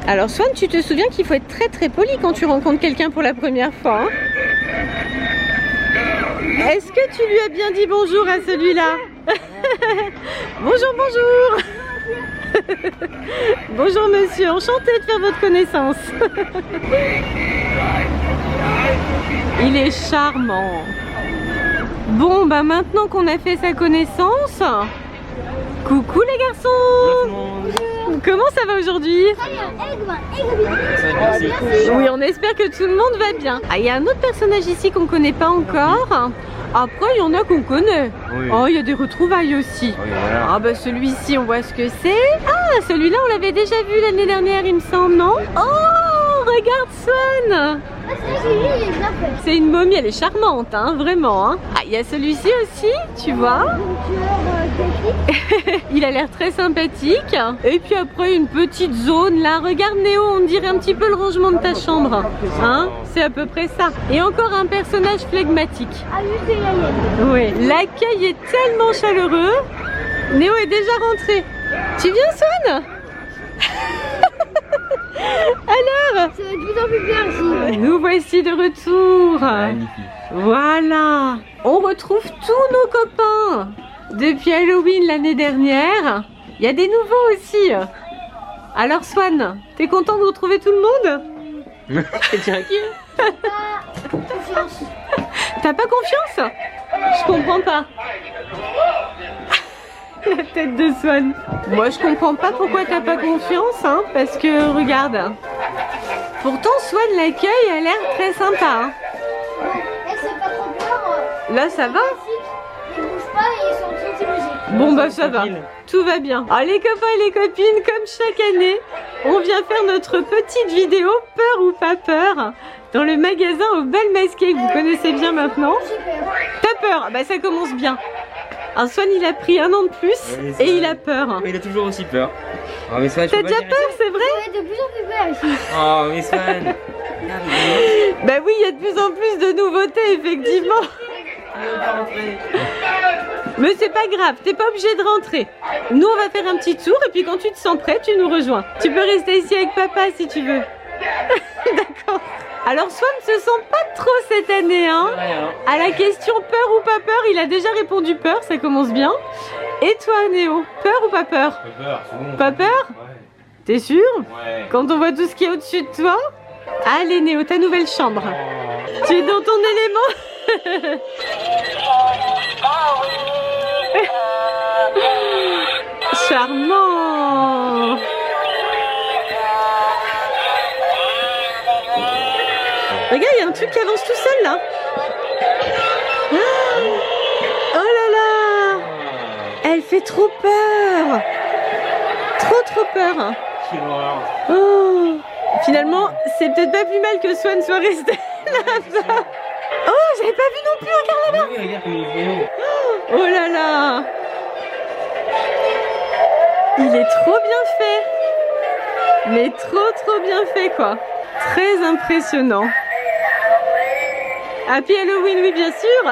Alors Swan, tu te souviens qu'il faut être très très poli quand tu rencontres quelqu'un pour la première fois, hein? Est-ce que tu lui as bien dit bonjour à celui-là? Bonjour, bonjour. Bonjour monsieur, enchanté de faire votre connaissance. Il est charmant. Bon, bah maintenant qu'on a fait sa connaissance, coucou les garçons. Comment ça va aujourd'hui? Oui, on espère que tout le monde va bien. Ah, il y a un autre personnage ici qu'on connaît pas encore. Après, il y en a qu'on connaît. Oui. Oh, il y a des retrouvailles aussi. Oui, voilà. Ah bah celui-ci, on voit ce que c'est. Ah, celui-là, on l'avait déjà vu l'année dernière, il me semble, non? Oh, regarde Swan. C'est une momie, elle est charmante, hein, vraiment. Hein. Ah, il y a celui-ci aussi, tu vois. Il a l'air très sympathique. Et puis après, une petite zone là. Regarde Néo, on dirait un petit peu le rangement de ta chambre. Hein, c'est à peu près ça. Et encore un personnage flegmatique. Oui, l'accueil est tellement chaleureux. Néo est déjà rentré. Tu viens, Swan? Alors, ça va de plus en plus bien ici. Nous voici de retour. Magnifique. Voilà. On retrouve tous nos copains. Depuis Halloween l'année dernière. Il y a des nouveaux aussi. Alors Swan, t'es content de retrouver tout le monde? Confiance. T'as pas confiance? Je comprends pas. La tête de Swan. Moi je comprends pas pourquoi t'as pas confiance, hein, parce que regarde. Pourtant Swan, l'accueil a l'air très sympa. Hein. Là c'est pas trop peur. Là ça va? Ils bougent pas et ils sont en train de se bouger. Bon bah ça va, tout va bien. Alors les copains et les copines, comme chaque année, on vient faire notre petite vidéo peur ou pas peur dans le magasin au Bal Masqué que vous connaissez bien maintenant. T'as peur? Bah ça commence bien. Alors Swan il a pris 1 an de plus et il a peur. Mais il a toujours aussi peur. Oh, mais Swan, t'as déjà peur, c'est vrai? Il y a de plus en plus peur ici. Oh mais Swan. Bah oui, il y a de plus en plus de nouveautés effectivement. Mais c'est pas grave, t'es pas obligé de rentrer. Nous on va faire un petit tour et puis quand tu te sens prêt, tu nous rejoins. Tu peux rester ici avec papa si tu veux. D'accord. Alors Swan ne se sent pas trop cette année, hein. À la question peur ou pas peur, il a déjà répondu peur, ça commence bien. Et toi Néo, peur ou pas peur? Pas peur, c'est bon. Pas peur? Ouais. T'es sûr? Ouais. Quand on voit tout ce qu'il y a au-dessus de toi? Allez Néo, ta nouvelle chambre. Oh. Tu es dans ton élément? Charmant. Regarde, il y a un truc qui avance tout seul là. Oh là là. Elle fait trop peur. Trop peur. Quelle horreur. Oh. Finalement, c'est peut-être pas plus mal que Swan soit resté là-bas. Oh, j'avais pas vu non plus, regarde là-bas. Oui, regarde comme il est beau. Oh là là. Il est trop bien fait. Mais trop bien fait quoi. Très impressionnant. Happy Halloween, oui bien sûr.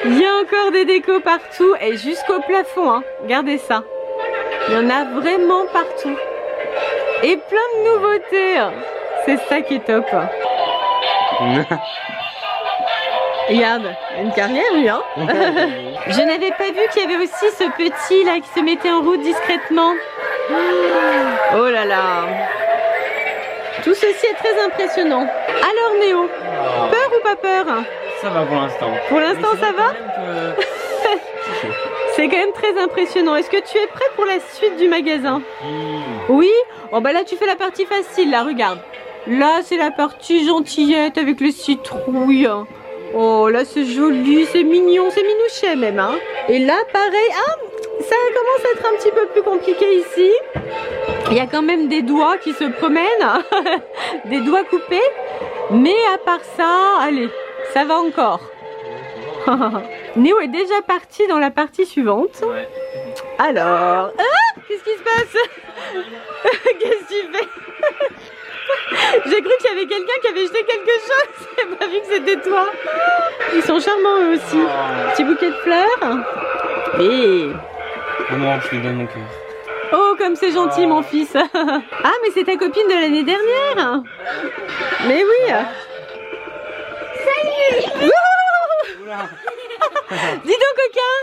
Il y a encore des décos partout et jusqu'au plafond, hein. Regardez ça. Il y en a vraiment partout. Et plein de nouveautés. C'est ça qui est top. Regarde, une carrière lui, hein. Je n'avais pas vu qu'il y avait aussi ce petit là qui se mettait en route discrètement. Oh là là. Tout ceci est très impressionnant. Alors Néo, peur ou pas peur? Ça va pour l'instant. Pour l'instant ça va? Que... C'est quand même très impressionnant. Est-ce que tu es prêt pour la suite du magasin? Oui. Oh bah là tu fais la partie facile, là regarde. Là c'est la partie gentillette avec les citrouilles. Oh là c'est joli, c'est mignon, c'est minouchet même, hein. Et là pareil, ah, ça commence à être un petit peu plus compliqué ici. Il y a quand même des doigts qui se promènent, des doigts coupés. Mais à part ça, allez, ça va encore. Néo est déjà parti dans la partie suivante. Ouais. Alors, ah, qu'est-ce qui se passe? Qu'est-ce que tu fais? J'ai cru qu'il y avait quelqu'un qui avait jeté quelque chose. J'ai pas vu que c'était toi. Ils sont charmants eux aussi. Petit bouquet de fleurs. Et Non, je lui donne mon cœur. oh, comme c'est gentil, mon fils. Ah, mais c'est ta copine de l'année dernière. Mais oui. Salut. Oula. Dis donc, coquin,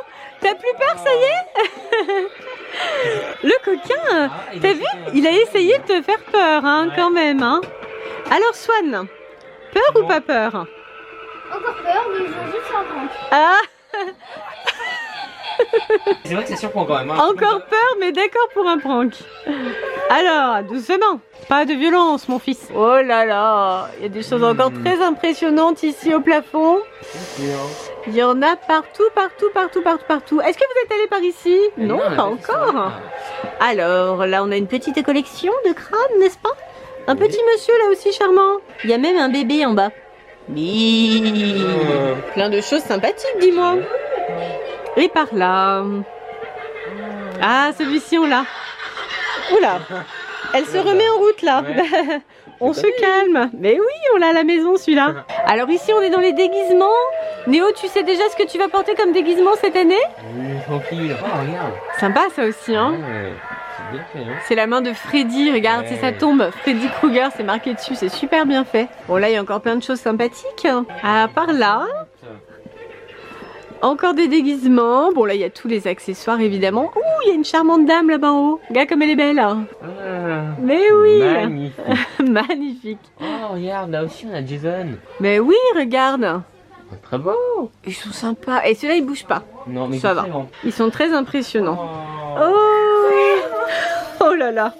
t'as plus peur, ça y est? Le coquin, t'as vu? Il a essayé de te faire peur, hein, quand même. Hein. Alors, Swan, peur ou pas peur? Encore peur, mais je veux juste en prendre. Ah, C'est vrai que ça surprend quand même. Hein. encore peur, mais d'accord pour un prank. Alors, doucement. Pas de violence, mon fils. Oh là là, il y a des choses encore très impressionnantes ici au plafond. Il y en a partout, partout, partout, partout, partout. Est-ce que vous êtes allé par ici? Non, pas encore. Alors, là, on a une petite collection de crânes, n'est-ce pas? Un petit monsieur, là aussi, charmant. Il y a même un bébé en bas. Oui. Plein de choses sympathiques, dis-moi. Et par là. Ah, celui-ci, on l'a. Oula. Elle se remet en route, là. Ouais. On se calme. Mais oui, on l'a à la maison, celui-là. Alors ici, on est dans les déguisements. Néo, tu sais déjà ce que tu vas porter comme déguisement cette année? Oui, tranquille. Oh, regarde. Sympa, ça aussi, hein. Ouais, c'est bien fait, hein. C'est la main de Freddy, regarde, Ouais. c'est sa tombe. Freddy Krueger, c'est marqué dessus, c'est super bien fait. Bon, là, il y a encore plein de choses sympathiques. Ah, par là, encore des déguisements. Bon, là, il y a tous les accessoires, évidemment. Ouh, il y a une charmante dame là-bas en haut. Regarde comme elle est belle. Ah, Mais oui. magnifique. Magnifique. Oh, regarde, là aussi on a Jason. Mais oui, regarde. Très beau. Ils sont sympas. Et ceux-là, ils bougent pas. Non, mais Ça c'est va. très grand. Ils sont très impressionnants. Oh. Oh, oh là là.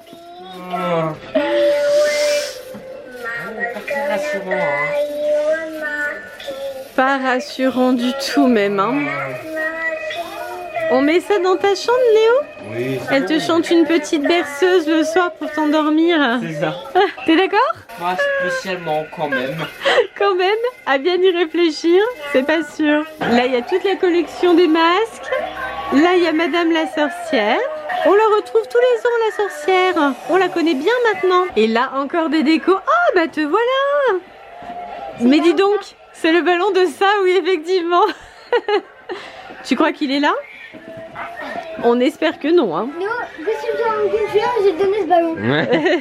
Pas très rassurant, hein. Pas rassurant du tout même. Hein. On met ça dans ta chambre, Léo? Oui. Elle te chante une petite berceuse le soir pour t'endormir. C'est ça. T'es d'accord? Pas spécialement quand même. Quand même, à bien y réfléchir, c'est pas sûr. Là, il y a toute la collection des masques. Là, il y a Madame la sorcière. On la retrouve tous les ans, la sorcière. On la connaît bien maintenant. Et là, encore des décos. Ah, bah te voilà. Mais dis donc, c'est le ballon de ça, oui, effectivement. Tu crois qu'il est là? On espère que non, hein. Néo, qu'est-ce que tu as en culture? J'ai donné ce ballon. Ouais.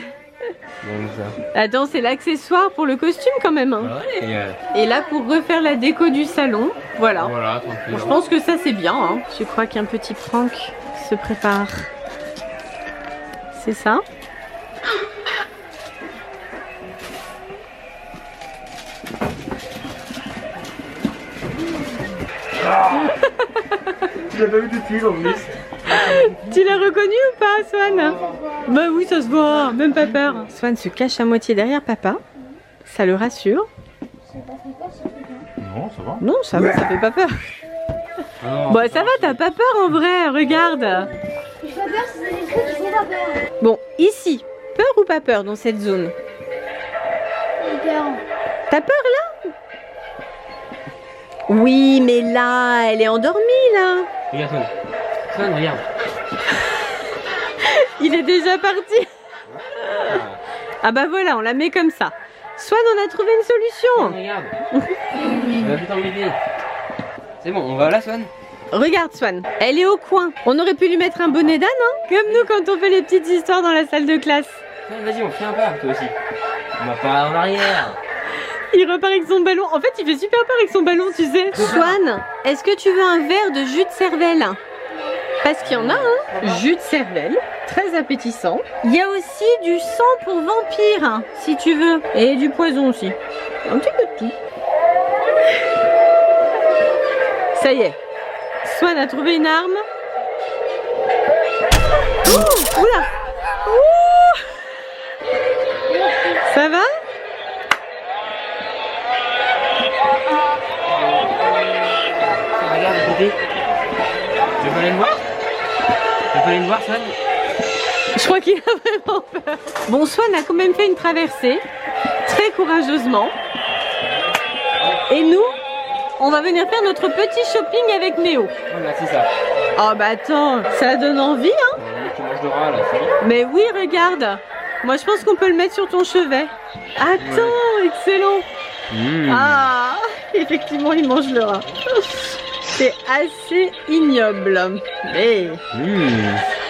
Comme ça. Attends, c'est l'accessoire pour le costume quand même. Hein. Ouais. Et là, pour refaire la déco du salon, voilà. Voilà, tranquille. Je pense que ça c'est bien. Hein. Je crois qu'un petit prank se prépare. C'est ça. Tu l'as pas vu tout de suite en plus. Tu l'as reconnu ou pas, Swan? Bah oui, ça se voit. Même pas peur. Swan se cache à moitié derrière papa. Ça le rassure. C'est pas fait peur, c'est bien. Non, ça va. Non, ça va, ça fait pas peur. Bon, ça va, t'as pas peur en vrai. Regarde. Je fais peur, c'est des trucs qui font pas peur. Bon, ici, peur ou pas peur dans cette zone? J'ai peur. T'as peur là? Oui, mais là, elle est endormie là. Regarde, Swan. Swan, regarde. Il est déjà parti. Ah bah voilà, on la met comme ça. Swan, on a trouvé une Swan, solution. regarde. Elle va plus t'embêter. C'est bon, on va là, Swan. Regarde Swan, elle est au coin. On aurait pu lui mettre un bonnet d'âne, hein, comme nous quand on fait les petites histoires dans la salle de classe. Swan, vas-y, on fait un pas, toi aussi. On va pas en arrière. Il repart avec son ballon. En fait, il fait super peur avec son ballon, tu sais. Swan, est-ce que tu veux un verre de jus de cervelle? Parce qu'il y en a un, jus de cervelle, très appétissant. Il y a aussi du sang pour vampire, hein, si tu veux. Et du poison aussi. Un petit peu de tout. Ça y est. Swan a trouvé une arme. Ouh, oula. Ouh. Ça va? Regarde à côté. Tu veux pas aller le voir? Tu veux pas aller le voir, Swan? Je crois qu'il a vraiment peur. Bon, Swan a quand même fait une traversée, très courageusement. Et nous, on va venir faire notre petit shopping avec Néo. Voilà, c'est ça. Oh bah attends, ça donne envie, hein? Tu manges de rat là, c'est bon. Mais oui, regarde. Moi, je pense qu'on peut le mettre sur ton chevet. Attends, excellent. Ah, effectivement, il mange le rat. C'est assez ignoble. Mais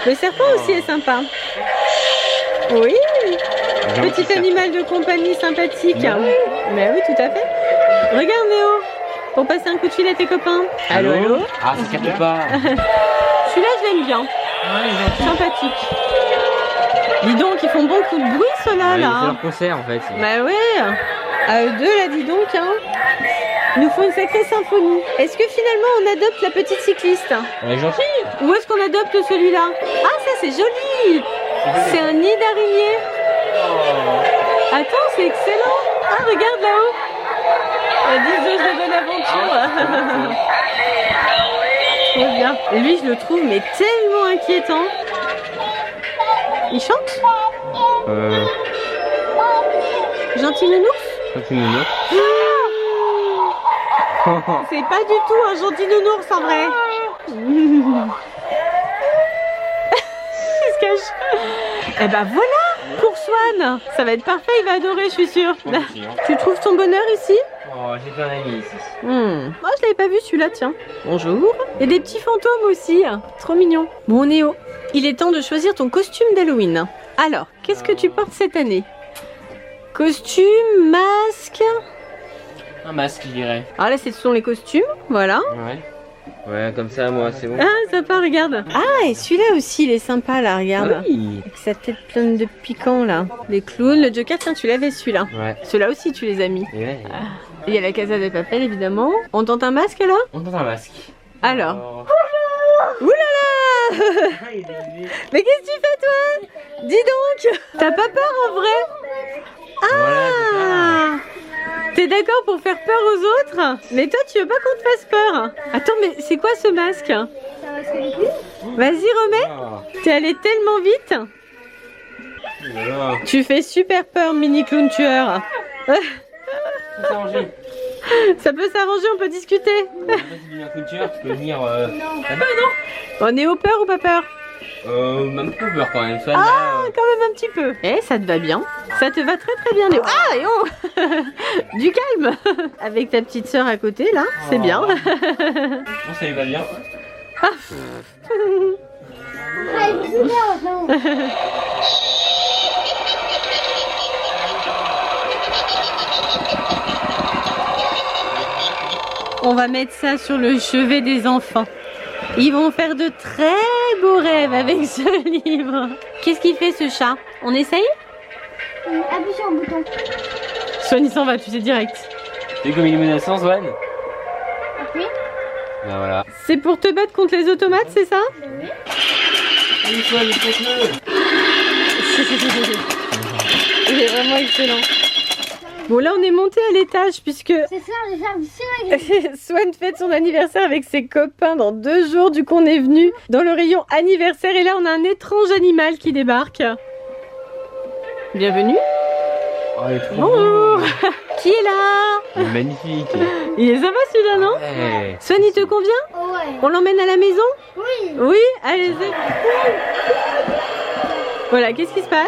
Le serpent aussi est sympa. Oui. Petit animal de compagnie sympathique. Mais oui, tout à fait. Regarde Néo, pour passer un coup de fil à tes copains. Allô, allô. Ah, ça capte pas. Celui-là, je l'aime bien. Sympathique. Dis donc, ils font beaucoup de bruit, ceux-là, Ouais, là. c'est leur concert en fait. Bah ouais. À eux deux, là, dis donc, hein. Ils nous font une sacrée symphonie. Est-ce que finalement, on adopte la petite cycliste? Elle est gentille. Ou est-ce qu'on adopte celui-là? Ah, ça, c'est joli. C'est un nid d'araignée. Attends, c'est excellent. Ah, regarde là-haut. 10 jours de bonne aventure. Trop bien. Et lui, je le trouve mais tellement inquiétant. Il chante? Gentil nounours? C'est C'est pas du tout un gentil nounours en vrai. Il se cache. Eh ben voilà pour Swan. Ça va être parfait, il va adorer, je suis sûre. Tu trouves ton bonheur ici? Oh, j'ai fait un ami ici. Moi, je l'avais pas vu celui-là, tiens. Bonjour. Il y a des petits fantômes aussi. Trop mignon. Bon, Néo, il est temps de choisir ton costume d'Halloween. Alors, qu'est-ce que tu portes cette année? Costume, masque. Un masque, je dirais. Alors là, ce sont les costumes, voilà. Ouais. Ouais, comme ça, moi, c'est bon. Ah, sympa, regarde. Ah, et celui-là aussi, il est sympa, là, regarde. Oui. Avec sa tête pleine de piquants, là. Les clowns, le Joker, tiens, tu l'avais celui-là. Ouais. Ceux-là aussi, tu les as mis. Ouais. Il y a la Casa de Papel, évidemment. On tente un masque, alors? On tente un masque. Alors. Ouh là là. Mais qu'est-ce que tu fais, toi? Dis donc. T'as pas peur, en vrai? Ah. T'es d'accord pour faire peur aux autres? Mais toi, tu veux pas qu'on te fasse peur? Attends, mais c'est quoi ce masque? C'est un masque de clown. Vas-y, remets. T'es allé tellement vite. Tu fais super peur, mini clown tueur. Ça peut s'arranger, on peut discuter. Tu peux venir là-bas, non? On est au peur ou pas peur? Un peu peur quand même. Ah, quand même un petit peu. Eh, ça te va bien. Ça te va très très bien, Néo. Ah, et oh. Du calme. Avec ta petite sœur à côté, là, c'est bien. Bon, ça lui va bien. Ah, il est super maintenant. On va mettre ça sur le chevet des enfants. Ils vont faire de très beaux rêves avec ce livre. Qu'est-ce qu'il fait ce chat? On essaye? Appuie sur un bouton. Swan, il s'en va, tu sais direct. C'est comme il est menaçant, Swan? Appuie. Ben voilà. C'est pour te battre contre les automates, c'est ça? Oui. Allez, Swan, faites-le. Il est vraiment excellent. Bon, là on est monté à l'étage puisque C'est ça, j'ai fait un Swan fête son anniversaire avec ses copains dans 2 jours. Du coup, on est venu dans le rayon anniversaire et là on a un étrange animal qui débarque. Bienvenue. Oh, il est trop Bonjour. beau. Qui est là? Il est magnifique. Il est sympa celui-là, non? Ouais. Swan, il te convient? Oh ouais. On l'emmène à la maison? Oui. Oui, allez-y. Voilà, qu'est-ce qui se passe?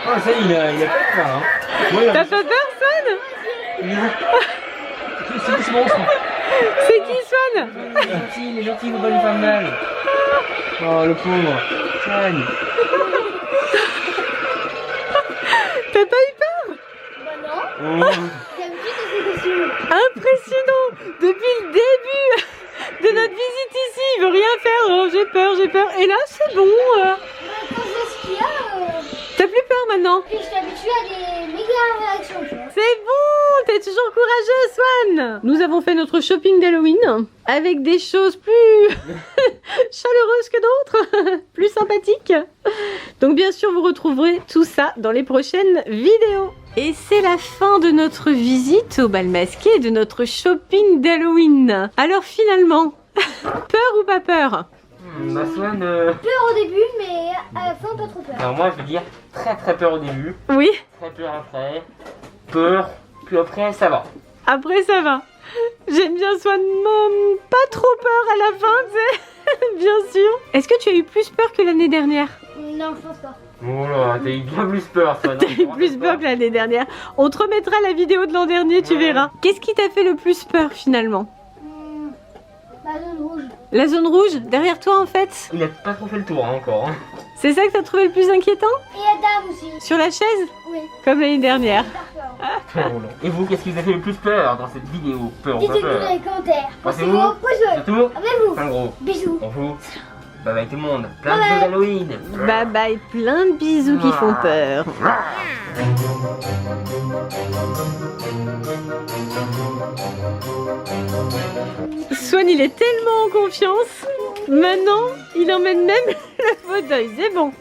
Oh, ça, il a pas peur, hein. Ouais, T'as pas peur, Swan? c'est bon, ça. C'est qui, Swan? Il est gentil, il faut pas lui faire mal. Oh, le pauvre. Swan. T'as pas eu peur? Bah non. Oh. J'ai l'habitude de ces costumes. Impressionnant! Depuis le début de notre visite ici, il veut rien faire. Oh, j'ai peur, j'ai peur. Et là, c'est bon. Quand je sais ce qu'il y a, T'as plus peur maintenant? puis je suis habituée à des méga réactions, tu vois. C'est bon! T'es toujours courageux, Swan! Nous avons fait notre shopping d'Halloween avec des choses plus chaleureuses que d'autres, plus sympathiques. Donc bien sûr, vous retrouverez tout ça dans les prochaines vidéos. Et c'est la fin de notre visite au bal masqué, de notre shopping d'Halloween. Alors finalement, peur ou pas peur? Bah, Swan, Peur au début, mais à la fin, pas trop peur. alors moi, je veux dire très très peur au début, Oui, très peur après, peur, puis après, ça va. après ça va. J'aime bien Swan, pas trop peur à la fin, tu sais, bien sûr. Est-ce que tu as eu plus peur que l'année dernière? Non, je pense pas. Oh là, t'as eu bien plus peur, toi. T'as eu plus peur que l'année dernière. On te remettra la vidéo de l'an dernier, tu verras. Qu'est-ce qui t'a fait le plus peur finalement? La zone rouge. La zone rouge, derrière toi en fait? Il a pas trop fait le tour hein, encore. Hein. C'est ça que t'as trouvé le plus inquiétant? Et la dame aussi. Sur la chaise? Oui. Comme l'année dernière. Et vous, qu'est-ce qui vous a fait le plus peur dans cette vidéo? Peur ou pas Dites-nous dans peur? les commentaires. Pensez-vous? Surtout Abonnez-vous. un gros. Bisous. On vous. Bye bye tout le monde. Plein de choses d'Halloween. Bye bye, plein de bisous qui font peur. Swan, il est tellement en confiance. Maintenant, il emmène même le fauteuil. C'est bon.